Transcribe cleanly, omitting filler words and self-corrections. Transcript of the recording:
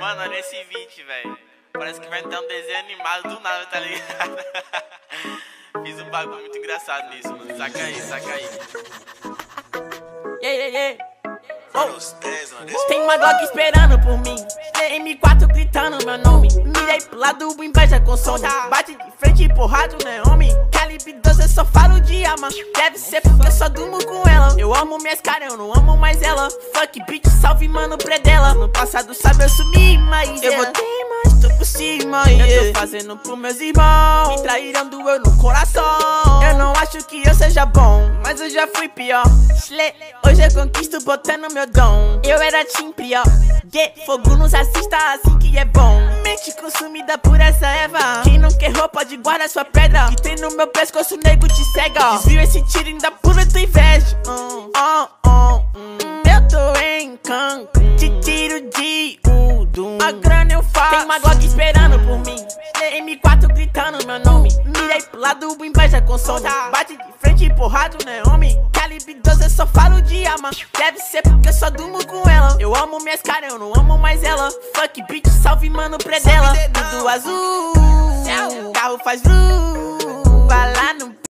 Mano, olha esse vídeo, velho. Parece que vai entrar um desenho animado do nada, tá ligado? Fiz um bagulho muito engraçado nisso, mano. Saca aí, saca aí. Oh. Tem uma Glock esperando por mim, M4 gritando meu nome. Mirei pro lado, inveja consome. Bate de frente e porrado, né, homem? Calibre 12, eu só falo de arma. Deve ser porque eu só durmo com ela. Eu amo minhas caras, eu não amo mais ela. Fuck bitch, salve mano, predela. No passado sabe eu sumi, mas eu voltei, mas tô por cima. Eu tô fazendo pros meus irmãos. Me traíram, doeu no coração. Eu não acho que eu seja bom, mas eu já fui pior. Hoje eu conquisto botando meu dom. Eu era team pior. Fogo nos assista assim que é bom. Mente consumida por essa Eva. Quem não quer roupa de guarda sua pedra. Que tem no meu pescoço, nego te cega. Desvio esse tiro ainda pula tua inveja. Eu tô em Cancún, te tiro de Udum. A grana eu faço. Tem uma Glock esperando por mim, M4 gritando meu nome. Mirei pro lado, inveja consome. Bate de frente e porrado, né, homem? Calibre 12, eu só falo de arma. Deve ser porque eu só durmo com ela. Eu amo minhas caras, eu não amo mais ela. Fuck bitch, salve mano, predela. Tudo azul, carro faz vru. Vai lá no